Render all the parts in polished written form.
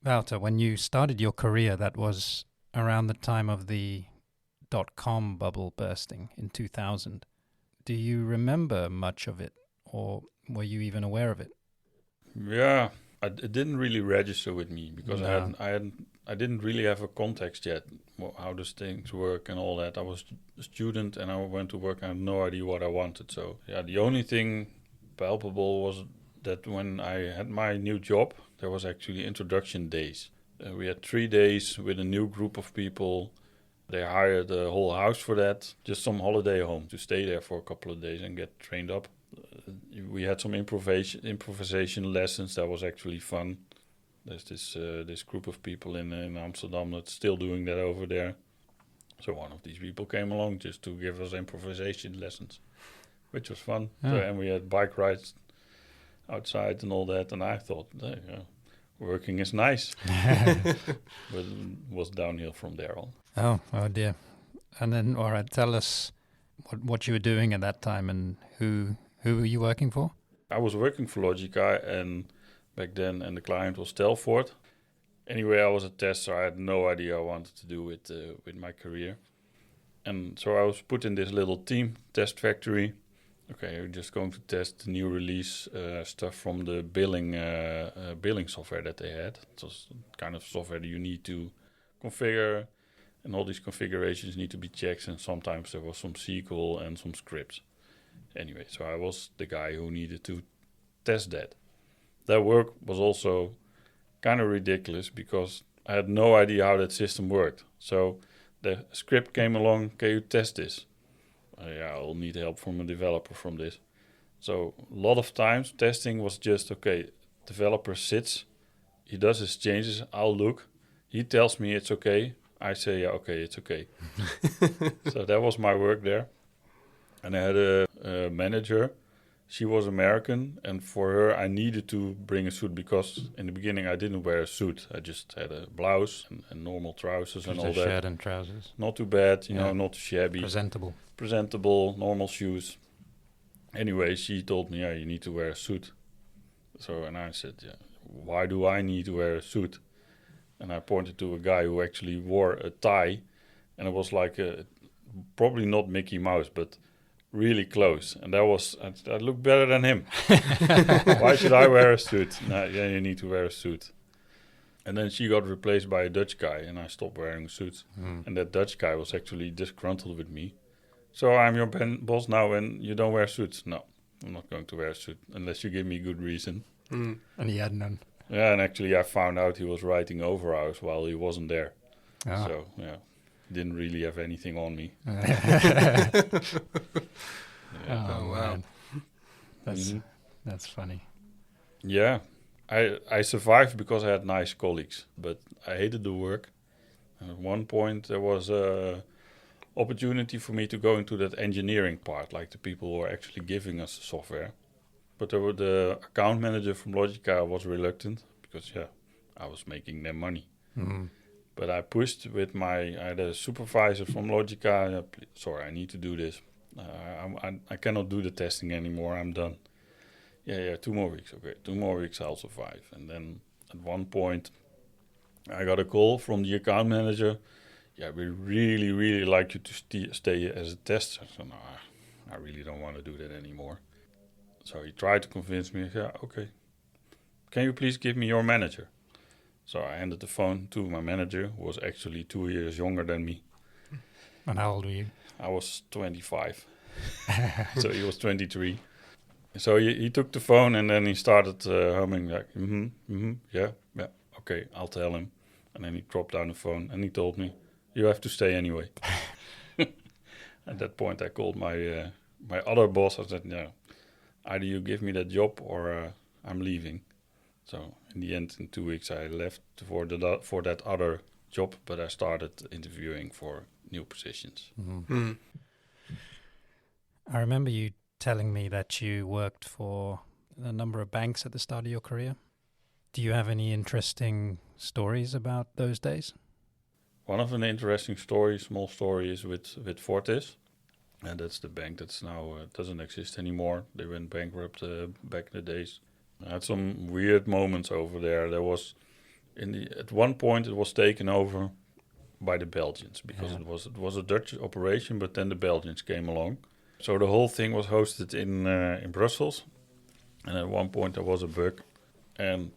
Wouter, when you started your career, that was around the time of the .com bubble bursting in 2000. Do you remember much of it, or were you even aware of it? Yeah, it didn't really register with me because No. I didn't really have a context yet, how those things work and all that. I was a student and I went to work. I had no idea what I wanted. So yeah, the only thing palpable was that when I had my new job, there was actually introduction days. We had 3 days with a new group of people. They hired a whole house for that, just some holiday home to stay there for a couple of days and get trained up. We had some improvisation lessons. That was actually fun. There's this group of people in Amsterdam that's still doing that over there. So one of these people came along just to give us improvisation lessons, which was fun. Oh. So, and we had bike rides outside and all that. And I thought, working is nice, but it was downhill from there on. Oh dear. And then, all right, tell us what you were doing at that time and who were you working for? I was working for Logica and back then, and the client was Telford. Anyway, I was a tester. I had no idea what I wanted to do with my career. And so I was put in this little team, test factory. Okay, we're just going to test the new release stuff from the billing software that they had. It was kind of software that you need to configure, and all these configurations need to be checked, and sometimes there was some SQL and some scripts. Anyway, so I was the guy who needed to test that. That work was also kind of ridiculous because I had no idea how that system worked. So the script came along, can you test this? Yeah, I'll need help from a developer from this. So a lot of times testing was just, okay, developer sits, he does his changes, I'll look, he tells me it's okay, I say, yeah, okay, it's okay. So that was my work there. And I had a manager. She was American, and for her, I needed to bring a suit because in the beginning I didn't wear a suit. I just had a blouse and normal trousers and all that. Shirt and trousers. Not too bad, you know, not too shabby. Presentable, normal shoes. Anyway, she told me, yeah, you need to wear a suit. So, and I said, yeah, why do I need to wear a suit? And I pointed to a guy who actually wore a tie, and it was like probably not Mickey Mouse, but really close. And I looked better than him. Why should I wear a suit? Nah, yeah, you need to wear a suit. And then she got replaced by a Dutch guy, and I stopped wearing suits. And that Dutch guy was actually disgruntled with me. So I'm your boss now, and you don't wear suits. No, I'm not going to wear a suit unless you give me a good reason. And he had none. Yeah, and actually I found out he was writing overhours while he wasn't there. Oh. So, yeah, didn't really have anything on me. Oh, wow. That's funny. Yeah, I survived because I had nice colleagues, but I hated the work. And at one point there was a opportunity for me to go into that engineering part, like the people who are actually giving us the software. But the account manager from Logica was reluctant because, yeah, I was making them money. But I pushed with I had a supervisor from Logica. Sorry, I need to do this. I cannot do the testing anymore. I'm done. Yeah, 2 more weeks. Okay, 2 more weeks I'll survive. And then at one point, I got a call from the account manager. Yeah, we really, really like you to stay as a tester. So no, I really don't want to do that anymore. So he tried to convince me. Yeah, okay. Can you please give me your manager? So I handed the phone to my manager, who was actually 2 years younger than me. And how old were you? I was 25. So he was 23. So he took the phone and then he started humming like, yeah, okay, I'll tell him. And then he dropped down the phone and he told me, you have to stay anyway. At that point, I called my other boss. I said, yeah, either you give me that job or I'm leaving. So in the end, in 2 weeks, I left for that other job, but I started interviewing for new positions. I remember you telling me that you worked for a number of banks at the start of your career. Do you have any interesting stories about those days? One of an interesting small story, is with Fortis. And that's the bank that's now doesn't exist anymore. They went bankrupt back in the days. I had some weird moments over there. At one point it was taken over by the Belgians because it was a Dutch operation, but then the Belgians came along. So the whole thing was hosted in Brussels, and at one point there was a bug. And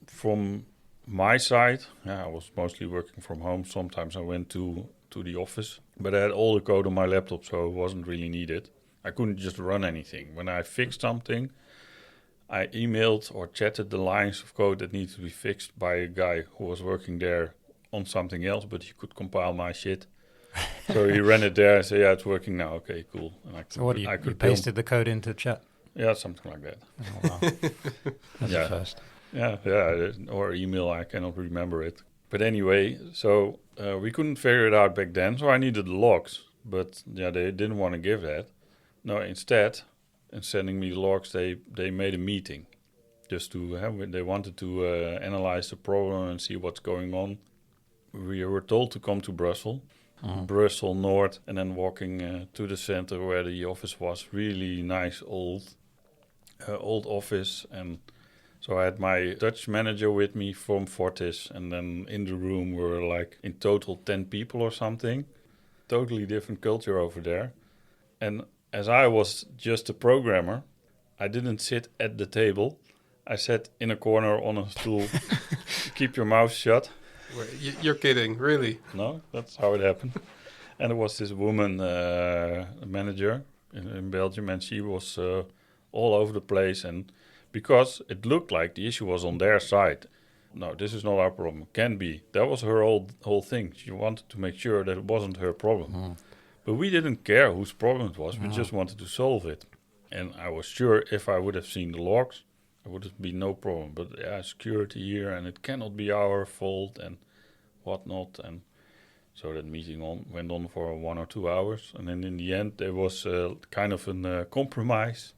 from my side, I was mostly working from home. Sometimes I went to the office, but I had all the code on my laptop, so it wasn't really needed. I couldn't just run anything. When I fixed something, I emailed or chatted the lines of code that needed to be fixed by a guy who was working there on something else, but he could compile my shit. So he ran it there and said, yeah, it's working now. Okay, cool. And so what, you pasted the code into chat? Yeah, something like that. Oh, wow. That's the first. Yeah, or email, I cannot remember it. But anyway, so we couldn't figure it out back then, so I needed the logs. But yeah, they didn't want to give that. No, instead, in sending me the logs, they made a meeting. Just to have, they wanted to analyze the problem and see what's going on. We were told to come to Brussels. Brussels North, and then walking to the center where the office was. Really nice old office. And so I had my Dutch manager with me from Fortis, and then in the room were like in total 10 people or something. Totally different culture over there. And as I was just a programmer, I didn't sit at the table. I sat in a corner on a stool. Keep your mouth shut. You're kidding, really? No, that's how it happened. And there was this woman manager in Belgium, and she was all over the place. And because it looked like the issue was on their side. No, this is not our problem. Can be. That was her whole thing. She wanted to make sure that it wasn't her problem. But we didn't care whose problem it was. We just wanted to solve it. And I was sure if I would have seen the logs, there would have been no problem. But security here, and it cannot be our fault and whatnot. And so that meeting went on for 1 or 2 hours. And then in the end, there was kind of a compromise.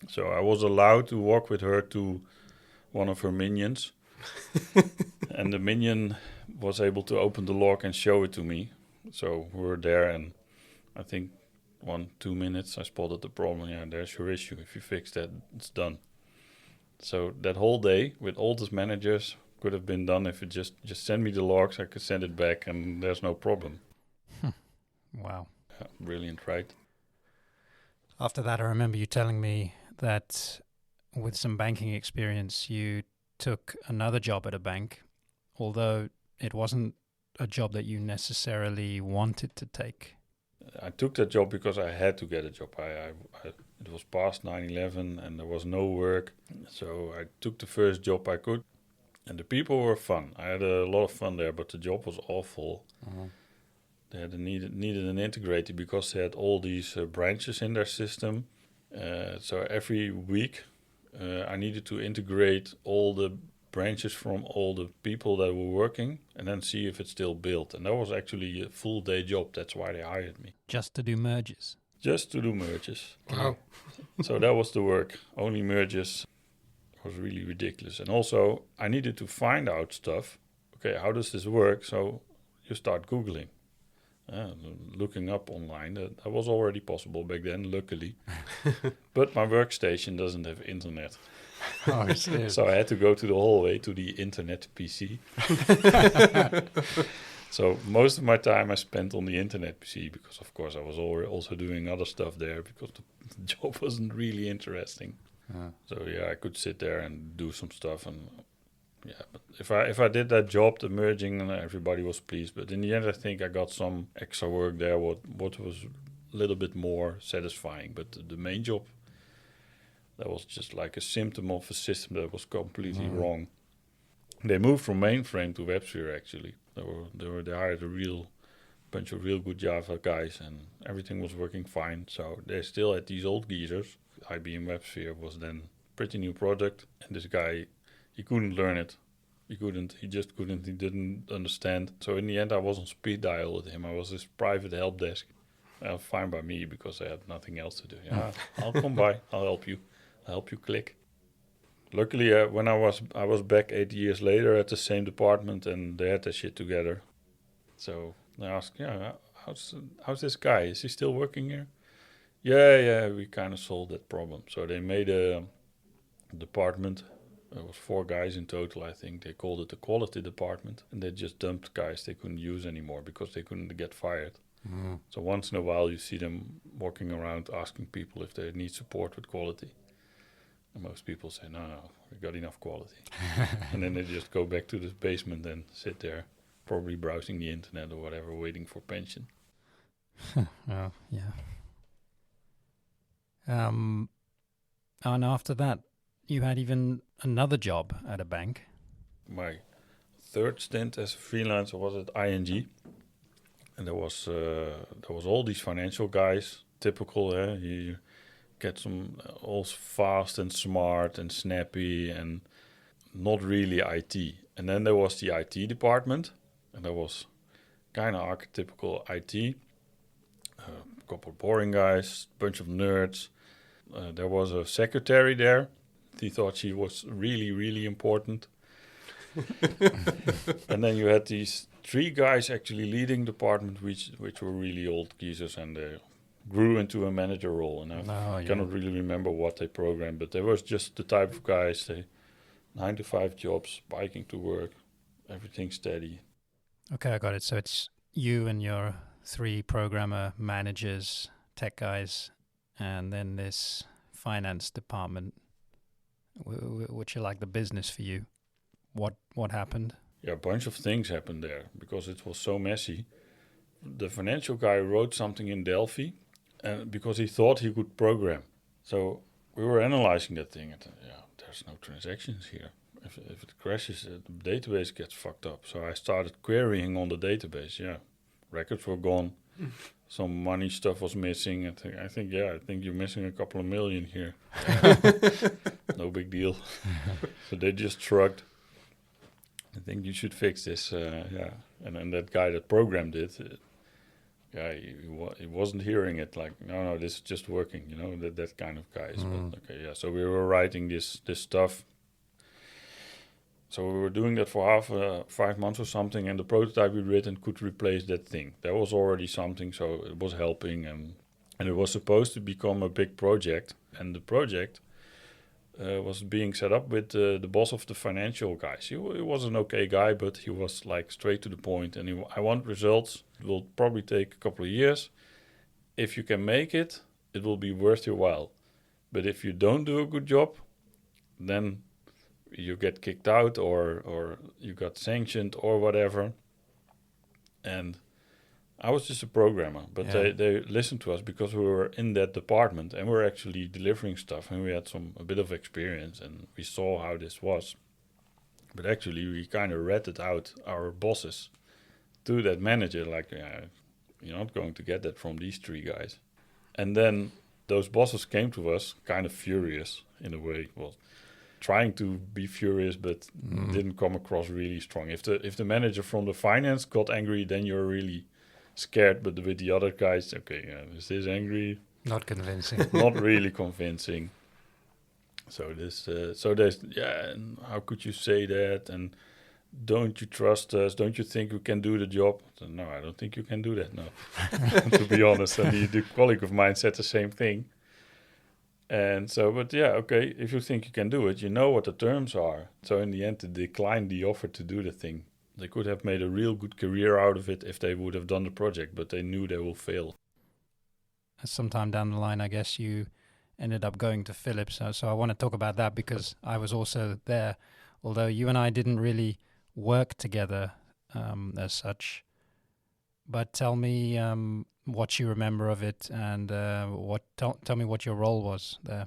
So I was allowed to walk with her to one of her minions. And the minion was able to open the log and show it to me. So we were there, and I think 1-2 minutes I spotted the problem. Yeah, there's your issue. If you fix that, it's done. So that whole day with all these managers could have been done if it just send me the logs. I could send it back, and there's no problem. Wow. Yeah, brilliant, right? After that, I remember you telling me that with some banking experience, you took another job at a bank, although it wasn't a job that you necessarily wanted to take. I took that job because I had to get a job. It was past 9/11 and there was no work. So I took the first job I could. And the people were fun. I had a lot of fun there, but the job was awful. They had needed an integrator because they had all these branches in their system. So every week I needed to integrate all the branches from all the people that were working and then see if it's still built. And that was actually a full day job. That's why they hired me. Just to do merges? Just to do merges. Wow. So that was the work. Only merges. Was really ridiculous. And also I needed to find out stuff. Okay, how does this work? So you start Googling. Looking up online. That was already possible back then, luckily. But my workstation doesn't have internet. Oh, serious. So I had to go to the hallway to the internet PC. So most of my time I spent on the internet PC because, of course, I was also doing other stuff there because the job wasn't really interesting. So yeah, I could sit there and do some stuff, and yeah. But if I did that job, the merging, and everybody was pleased. But in the end, I think I got some extra work there, what was a little bit more satisfying. But the main job, that was just like a symptom of a system that was completely wrong. They moved from mainframe to WebSphere actually. They hired a bunch of real good Java guys, and everything was working fine. So they still had these old geezers. IBM WebSphere was then a pretty new product, and this guy, he couldn't learn it. He just couldn't, he didn't understand. So in the end, I was on speed dial with him. I was his private help desk. Fine by me, because I had nothing else to do. Yeah, I'll come by, I'll help you click. Luckily, when I was back 8 years later at the same department, and they had their shit together. So I asked, how's this guy? Is he still working here? Yeah, we kind of solved that problem. So they made a department There was 4 guys in total, I think. They called it the quality department, and they just dumped guys they couldn't use anymore because they couldn't get fired. Mm. So once in a while, you see them walking around asking people if they need support with quality. And most people say, no, we got enough quality. And then they just go back to the basement and sit there, probably browsing the internet or whatever, waiting for pension. Oh, yeah. And after that, you had even another job at a bank. My third stint as a freelancer was at ING. And there was all these financial guys, typical, you get some all fast and smart and snappy and not really IT. And then there was the IT department, and there was kind of archetypical IT, a couple of boring guys, bunch of nerds. There was a secretary there. He thought she was really, really important. And then you had these 3 guys actually leading the department, which were really old geezers, and they grew into a manager role. And I cannot really remember what they programmed, but they was just the type of guys, they 9-to-5 jobs, biking to work, everything steady. Okay, I got it. So it's you and your 3 programmer managers, tech guys, and then this finance department, which are like the business for you. What happened? Yeah, a bunch of things happened there because it was so messy. The financial guy wrote something in Delphi because he thought he could program. So we were analyzing that thing and there's no transactions here. If it crashes, the database gets fucked up. So I started querying on the database. Yeah, records were gone. Some money stuff was missing. I think you're missing a couple of million here. No big deal. So they just shrugged. I think you should fix this. And then that guy that programmed it, he wasn't hearing it. Like, no, this is just working. That kind of guys. Mm. But okay, yeah. So we were writing this stuff. So we were doing that for 5 months or something, and the prototype we written could replace that thing. That was already something, so it was helping, and it was supposed to become a big project. And the project was being set up with the boss of the financial guys. He was an okay guy, but he was like straight to the point, and I want results. It will probably take a couple of years. If you can make it, it will be worth your while. But if you don't do a good job, then you get kicked out or you got sanctioned or whatever. And I was just a programmer, but they listened to us because we were in that department and we were actually delivering stuff, and we had a bit of experience and we saw how this was. But actually we kind of ratted out our bosses to that manager, like, you're not going to get that from these 3 guys. And then those bosses came to us kind of furious in a way. Well, trying to be furious, but didn't come across really strong. If the manager from the finance got angry, then you're really scared. But with the other guys, is this angry? Not convincing. Not really convincing. So there's and how could you say that? And don't you trust us? Don't you think we can do the job? So, no, I don't think you can do that. No, to be honest. And the colleague of mine said the same thing. And so, but if you think you can do it, you know what the terms are. So in the end, they declined the offer to do the thing. They could have made a real good career out of it if they would have done the project, but they knew they will fail. Sometime down the line, I guess you ended up going to Philips. So I want to talk about that because I was also there, although you and I didn't really work together as such. But tell me what you remember of it, and tell me what your role was there.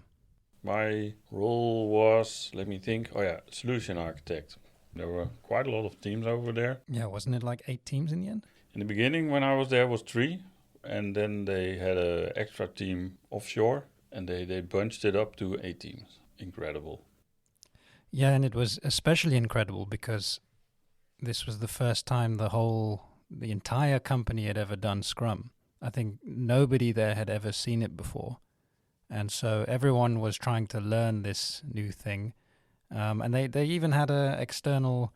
My role was, let me think, solution architect. There were quite a lot of teams over there. Yeah, wasn't it like 8 teams in the end? In the beginning, when I was there, was 3, and then they had an extra team offshore, and they bunched it up to 8 teams. Incredible. Yeah, and it was especially incredible because this was the first time the entire company had ever done Scrum. I think nobody there had ever seen it before. And so everyone was trying to learn this new thing. And they even had an external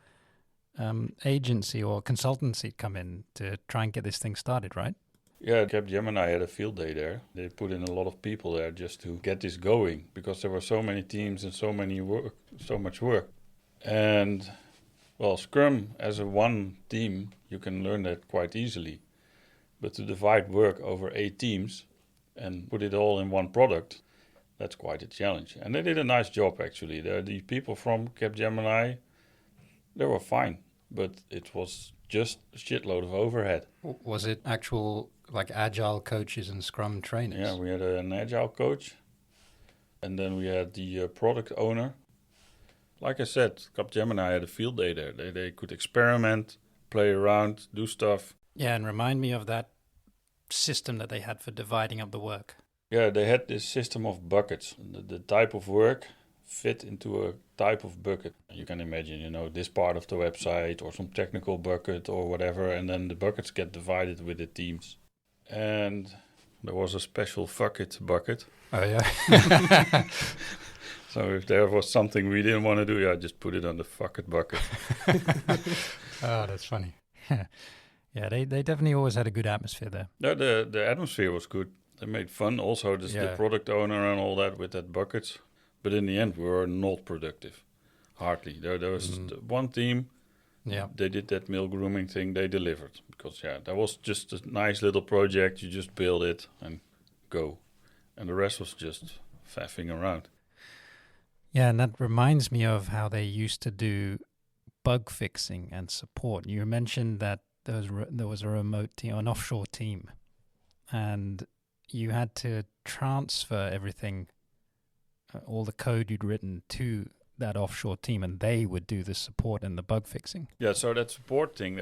agency or consultancy come in to try and get this thing started, right? Yeah, Capgemini had a field day there. They put in a lot of people there just to get this going because there were so many teams and so much work. And well, Scrum as a one team, you can learn that quite easily. But to divide work over 8 teams and put it all in one product, that's quite a challenge. And they did a nice job actually. The people from Capgemini, they were fine, but it was just a shitload of overhead. Was it actual like agile coaches and Scrum trainers? Yeah, we had an agile coach, and then we had the product owner. Like I said, Capgemini had a field day there. They could experiment, play around, do stuff. Yeah, and remind me of that system that they had for dividing up the work. Yeah, they had this system of buckets. The type of work fit into a type of bucket. You can imagine, this part of the website or some technical bucket or whatever, and then the buckets get divided with the teams. And there was a special fuck it bucket. Oh, yeah. So if there was something we didn't want to do, yeah, just put it on the fuck it bucket. Oh, that's funny. Yeah, they definitely always had a good atmosphere there. No, the atmosphere was good. They made fun also, the product owner and all that with that buckets. But in the end, we were not productive. Hardly. There was one team, they did that male grooming thing, they delivered. Because, that was just a nice little project. You just build it and go. And the rest was just faffing around. Yeah, and that reminds me of how they used to do bug fixing and support. You mentioned that there was a remote team, an offshore team, and you had to transfer everything, all the code you'd written to that offshore team, and they would do the support and the bug fixing. Yeah, so that support thing,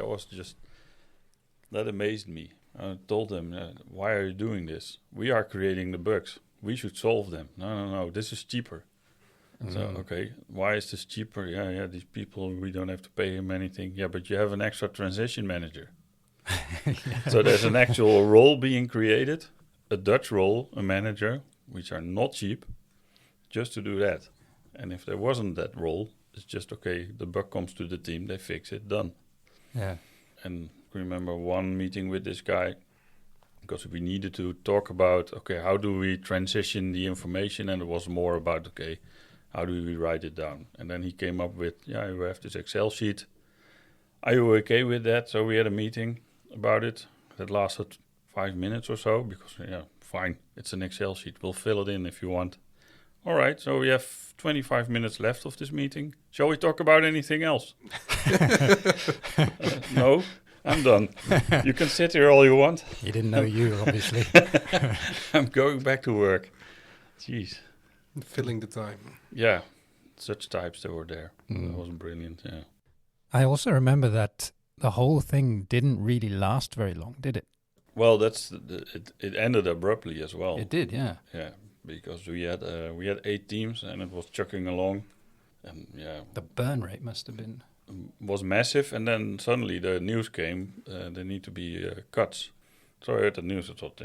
that amazed me. I told them, why are you doing this? We are creating the bugs. We should solve them. No, this is cheaper. So, okay, why is this cheaper? Yeah, these people, we don't have to pay him anything. Yeah, but you have an extra transition manager. So there's an actual role being created, a Dutch role, a manager, which are not cheap, just to do that. And if there wasn't that role, it's just, okay, the bug comes to the team, they fix it, done. Yeah. And I remember one meeting with this guy, because we needed to talk about, okay, how do we transition the information? And it was more about, okay, how do we write it down? And then he came up with, you have this Excel sheet. Are you okay with that? So we had a meeting about it. That lasted 5 minutes or so because, fine, it's an Excel sheet. We'll fill it in if you want. All right, so we have 25 minutes left of this meeting. Shall we talk about anything else? No, I'm done. You can sit here all you want. He didn't know you, obviously. I'm going back to work. Jeez. Filling the time. Yeah, such types that were there. That was brilliant, yeah. I also remember that the whole thing didn't really last very long, did it? Well, it ended abruptly as well. It did, yeah. Yeah, because we had 8 teams and it was chugging along, and the burn rate must have been was massive. And then suddenly the news came. There need to be cuts. So I heard the news. I thought,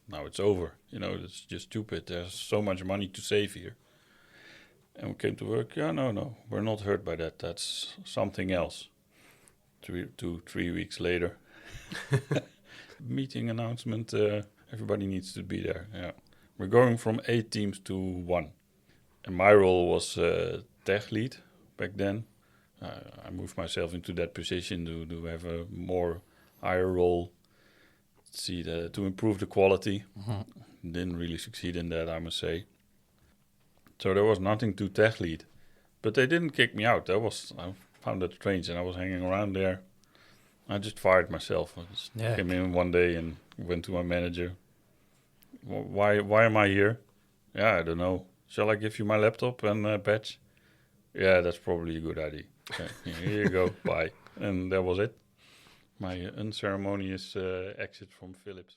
now it's over. It's just stupid. There's so much money to save here. And we came to work. No, we're not hurt by that. That's something else. 3 weeks later, meeting announcement. Everybody needs to be there. Yeah, we're going from 8 teams to 1, and my role was tech lead back then. I moved myself into that position to have a more higher role. To improve the quality. Didn't really succeed in that, I must say. So there was nothing to tech lead, but they didn't kick me out. I found that strange, and I was hanging around there. I just fired myself. I just came in one day and went to my manager. Why am I here? Yeah, I don't know. Shall I give you my laptop and badge? Yeah, that's probably a good idea. Okay, here you go. Bye. And that was it. My unceremonious exit from Philips.